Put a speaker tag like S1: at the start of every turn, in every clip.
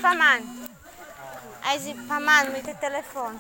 S1: paman. Ay si paman may telepon.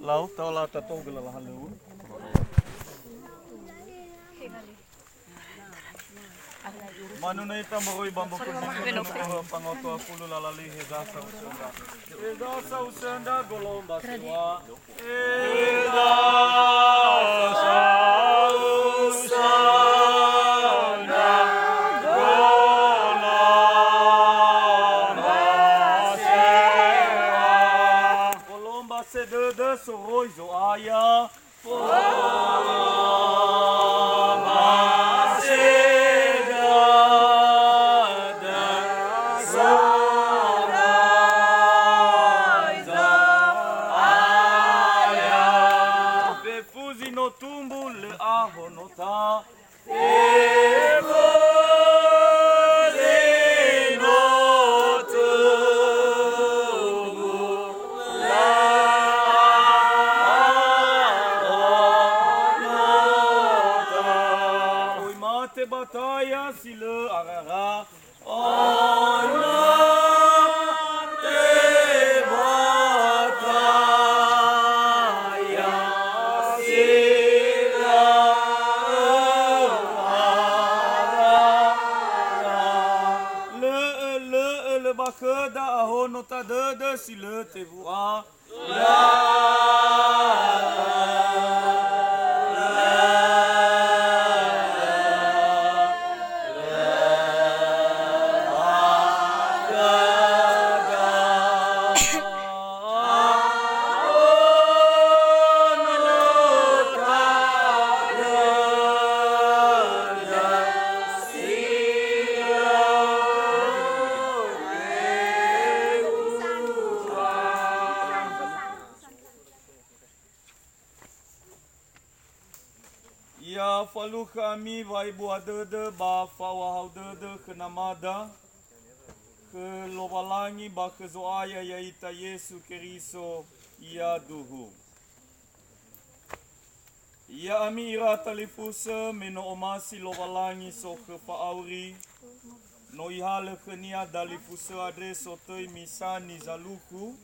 S2: Laut tau la tato gela la halu. Manunay tamoroy bambu ko pangoto AFULU la LAHIR DESA usenda. DESA usenda golomba siwa. DESA usenda golomba siwa. Golomba se de soroizo aya. Bataya sile arara oina te bataya sile arara le bakeda ahonota de sile te voa la falu kami vai buah dede ba fawahau dede kenamada ke lobalangi ba ke zoaya yaita Yesu Keriso ia duhu. Ia ami ira talifuse meno omasi lobalangi so ke faauri no ihale kenia dalifuse adre sotoi misani ZALUKHU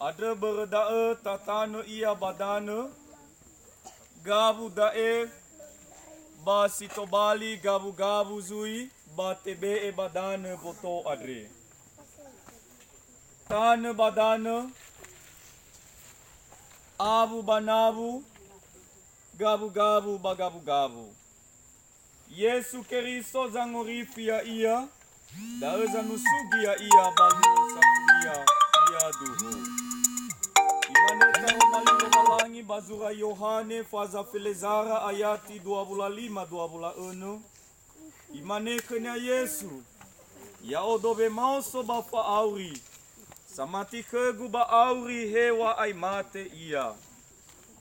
S2: ada berdae tatane ia badane gabu dae ba sitobali gabu zui ba tebe badane boto adre tane badane abu banabu gabu bagabu Yesu Keriso zangorifia ia dae zanusugia ia balu sakuria ia duhu imaneta malilo malangi bazura Yohane faza felezara ayati 25-26 imanekenya Yesu ya odobe mauso bafa auri samati kegu ba auri hewa aimate ia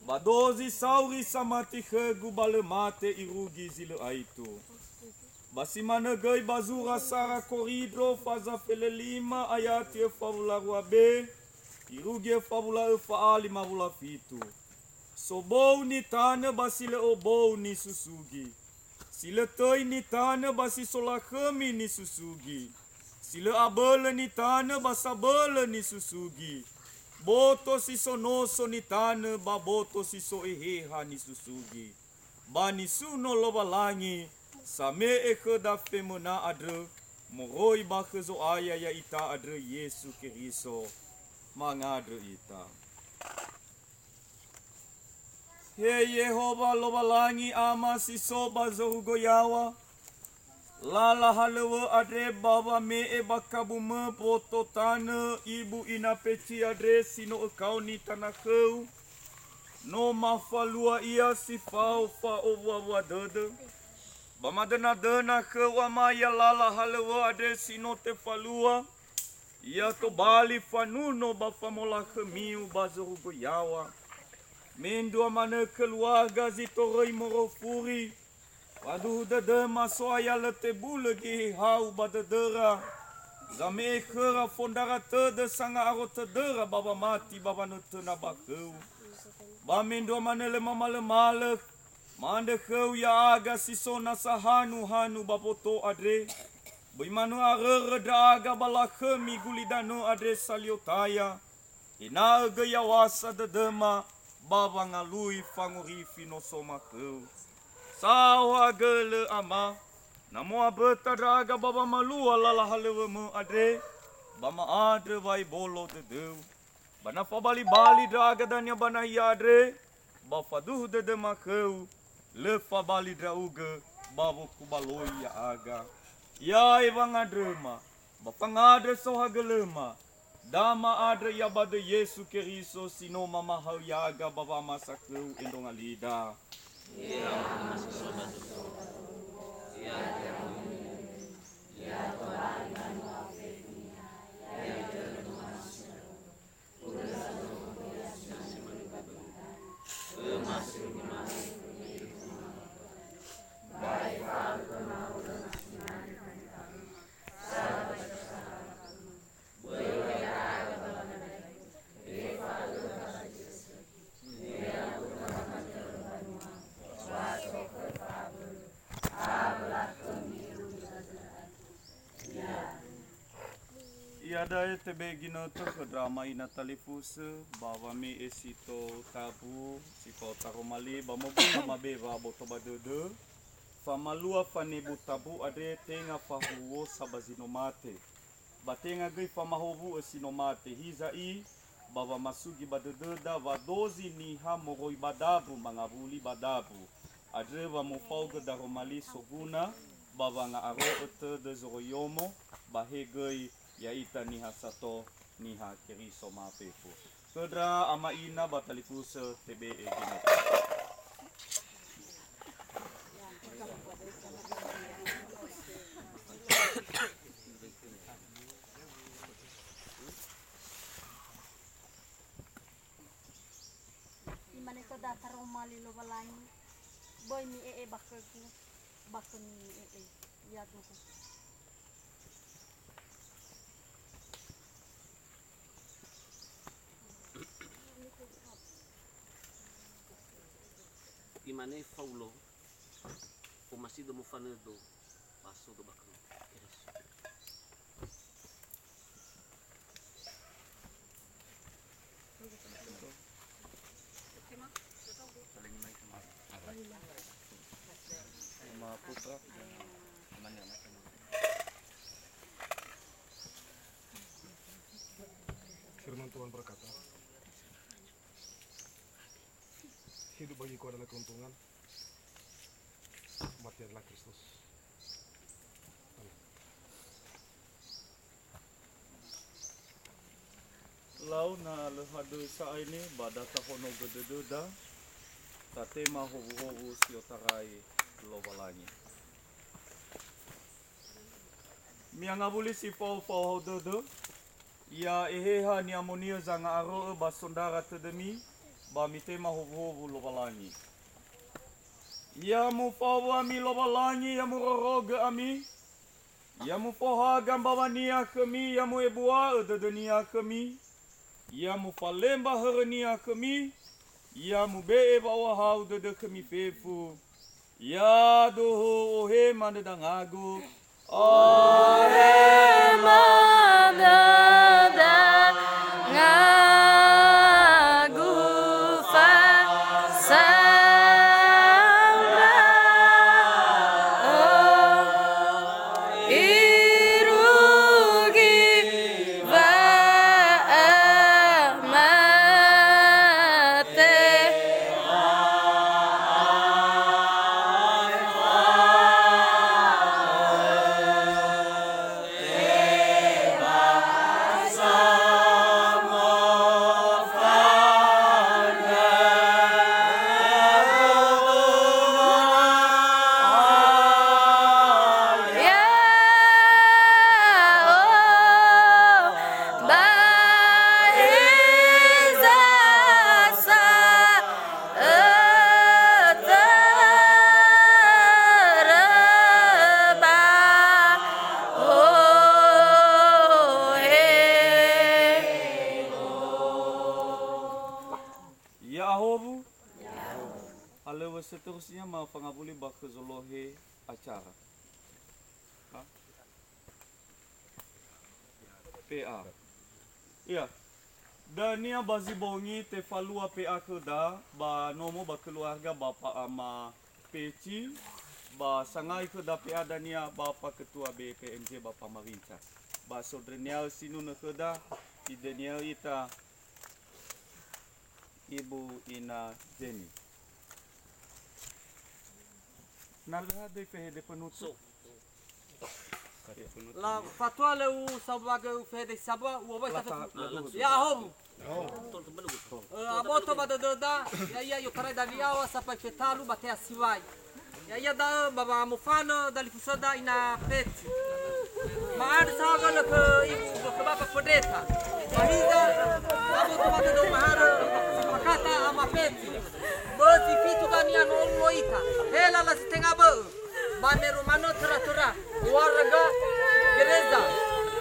S2: badozi sauri samati kegu bale mate irugi zile aitu basimana gai bazura sara koridro faza fele 5 ayati fabula ruabe irugi fabula faali mabula fitu sobou ni tane basile obou ni susugi sile toi ni tane basi solakemi ni susugi sile abele ni tane basabele ni susugi boto si sonoso ni tane baboto si so eheha ni susugi bani suno lobalangi same eke da femena adre moroi bakezo aya ya ita adre Yesu Keriso mangadre ita. He Yehova lobalangi ama si soba zorugo yawa lala halewa adre baba me e bakabume poto tane ibu ina peci adre sino ekauni tanakeu no mafalua ia si fau fa owa dede bamadena dena ke wama ya lala halewa adre sino te falua ia to bali fanuno bafamola kemiu bazorugo yawa mendua mana keluarga zitoroi morofuri waduh dede masoaya letebu lagi hau badedera zame kera fondara tede sanga aro tedera baba mati baba nutena bakeu bamendua mana lemale mande keu ya aga sisona sahanu bapoto adre Bimanu arere daga balakemi gulidano adre saliotaya ina gayawasa dedema baba ngalui fangurifi no soma keu SAUA gele ama namo abeta daga baba malua lala halewe mu adre bama adre vai bolo dedeu bana fabali bali daga danya bana yadre bafaduh dedema keu le fabali drauge babo kubaloi ya aga ya ibang adrema bapangadre sohagelema dama adre yabade Yesu Keriso sino mamahau yaga baba masakeu indong alida Iada tebe gino to ke drama ina talifuse bawa me esito tabu siko taromali bamobu mabe rabo to badede famalua fanebu tabu ade tenga fahuo sabazinomate batenga gei famahobu esinomate hizai bawa masugi badededa vadozi ni hamoroi badabu mangabuli badabu adre bamofauge daromali soguna bawa nga aro ete de zoroyomo bahegei yaita niha sato niha Keriso mapefu kedra ama ina batalifuse tebe egina
S3: Imane to datar umali lo balangi boy mi bakal ku bakal mi ya tuh.
S4: Gimana faulo o masih do mufana do passo do bakal
S2: putra
S5: Firman Tuhan berkata, hidup bagiku adalah keuntungan, mati adalah Kristus.
S2: lau na lehadu sa ini badata hono gededa tatema hobu si otarai lobalangi mianga buli si fo dodo ya eheha ni amonia zanga aro basondara tedemi ba mitema hobu lobalangi ya mu fawa mi lobalangi ya mu roroga ami ya mu foha gambawa nia kami ya mu ebua dedenia kami ya mu falemba hernia kami ya mu be bawa hau de kami fefu ya doho ohe mandang agu ohe
S3: Mandang agu fa
S2: seterusnya mau pengabuli bak zolohe acara. Ha? PA. Iya. Dan nia bazi bongi te falua PA keda ba nomo ba keluarga bapa ama peci ba sangai keda PA dan nia bapa ketua BPMJ bapa Marinca. Ba sodrenial sinu na keda idenial ita Ibu Ina Jenny. Nalha de fede penutup.
S6: La fatwa leu sabaga fede sabwa uwa ta ya hom aboto badada ya UTARA daliawa sapa fetalu batea siwai ya da baba mufana dali fusada ina peti maad saga le ke ibu ke baba pedeta mahiga aboto badada mahar makata ama peti boti fitu dania no loita hela la sitenga ba bane romano tura warga gereza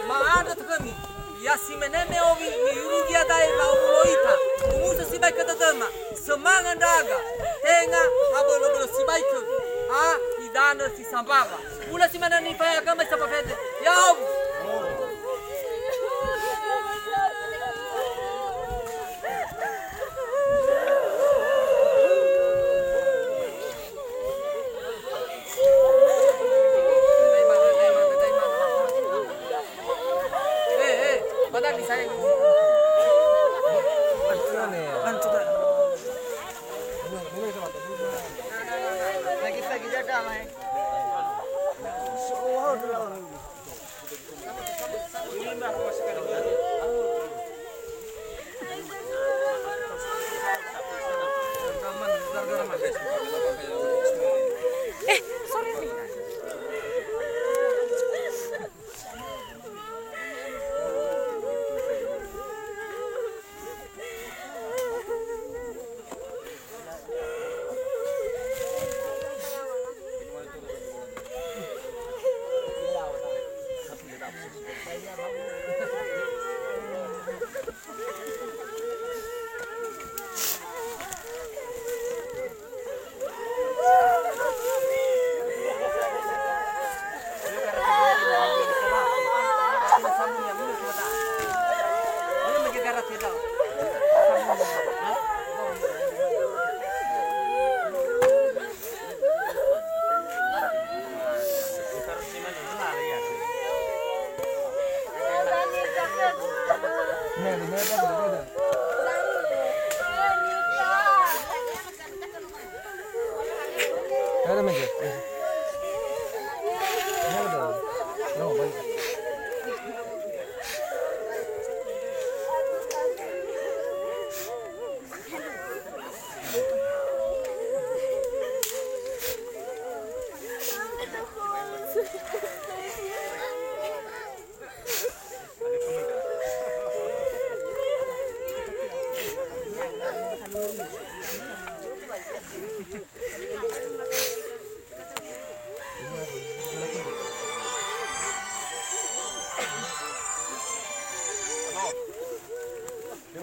S6: maada tukami ya simeneme ovi yurugia dai la loita umusa sibai kada dama semanga ndaga tenga abolo bolo sibai ku idana si sambaba ula simana ni faya kama sapafete ya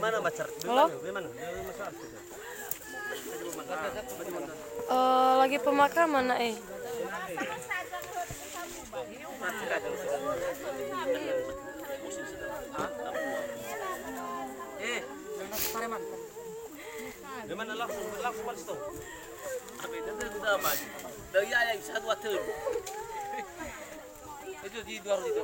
S4: Gimana Bacar?
S1: Halo?
S4: Gimana?
S1: Lagi pemakaman nak
S4: Gimana langsung balik tuh? Tapi nanti udah maju. Dari yang satu waktu. Itu di luar itu.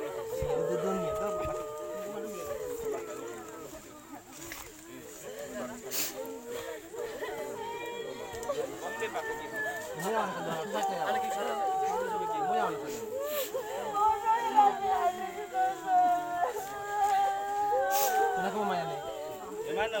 S4: Gimana?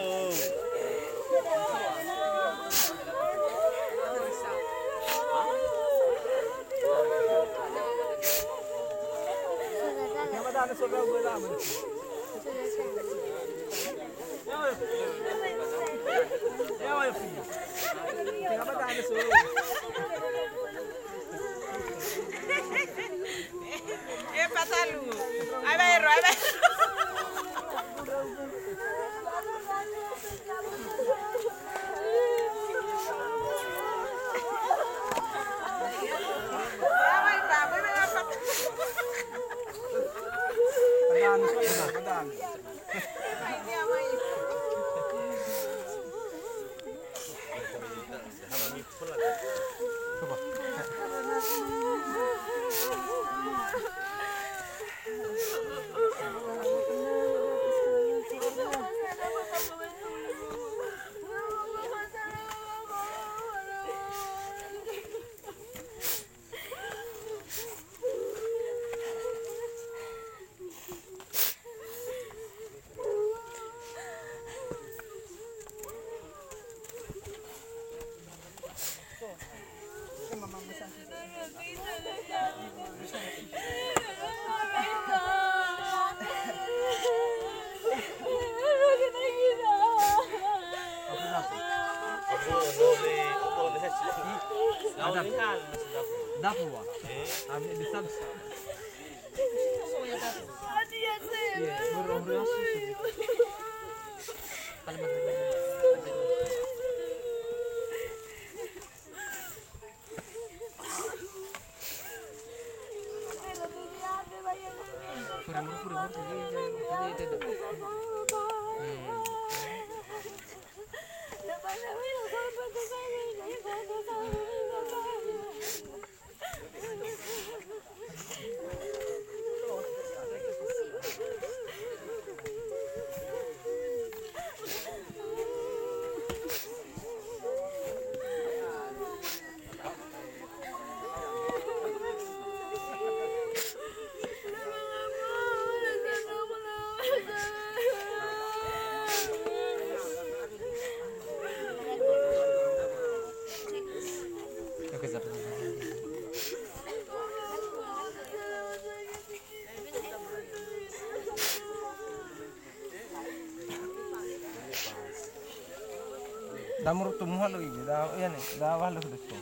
S7: Damur tumuha lo ini, dah ya nih, dah wah lo sudah tuh.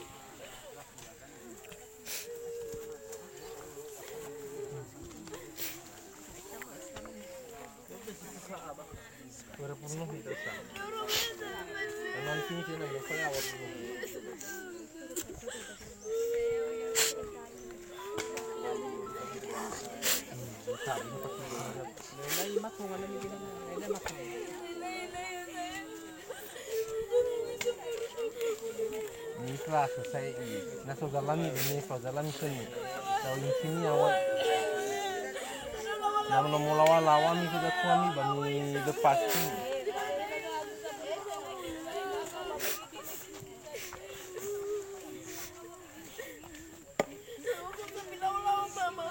S7: Berpenuh di desa. Nanti kita nak kaya awak dulu. Ini kelas selesai ini. Naso dalami ini, so dalami sini. Tahu yang sini awak. Namun lawan kita suami bami lepas ini.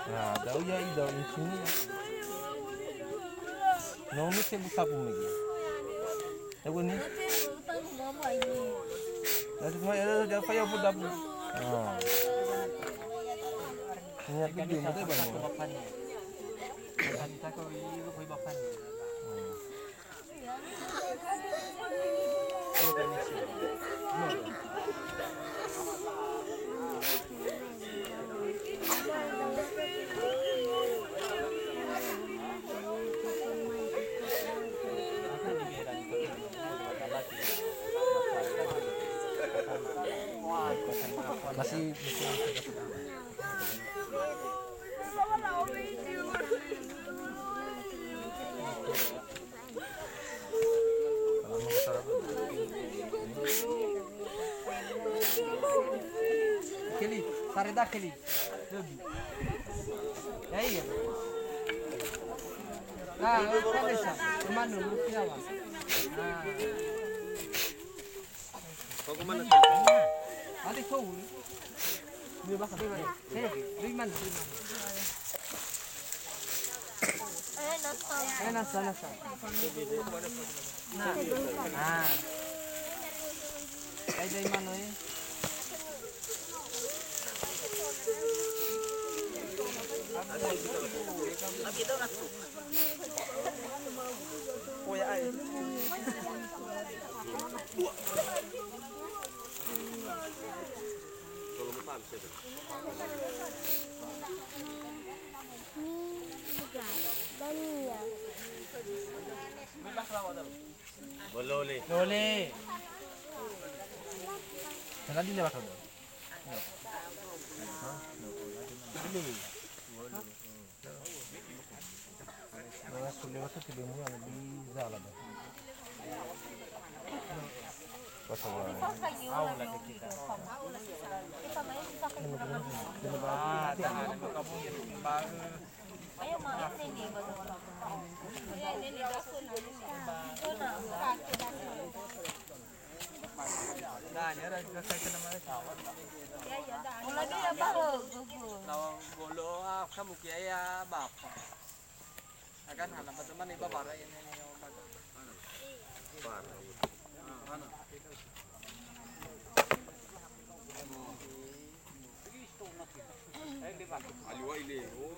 S7: Nah, daun ya daun yang sini. Nomi saya buka pun lagi. Tahu ni? Nanti semua ada apa yang pun dapat. Niat gede betul bang. Kita kau ini kau bapak ni. Masih Keli, sareda keli. Lebih. Ya iya. Nah, kan desa. Kemana lu siapa? Nah.
S4: Kau kemana?
S7: Ada kau. Ni bakal di mana? Di mana? Nasa. Nah. Ay day mana eh? Kuya ay.
S4: Kalau mau paham siapa? Boleh.
S7: Boleh. Jangan dilewat dulu. Nah, sulewat tu tidak mungkin ada di zalah dah. Pasal awal lagi kita. Tangan kamu jadi baru. Ayo main ini baru. Ini dasun ini. Nah, nyara juga saya kena mana kawan. Ya ya dah. Mulai dia baru gugur. Lawang bolo kamu kiaya bapak. Akan hal teman iba bara ini bapak.
S4: Para.
S7: Mana?
S4: Aliwa ile. Oh.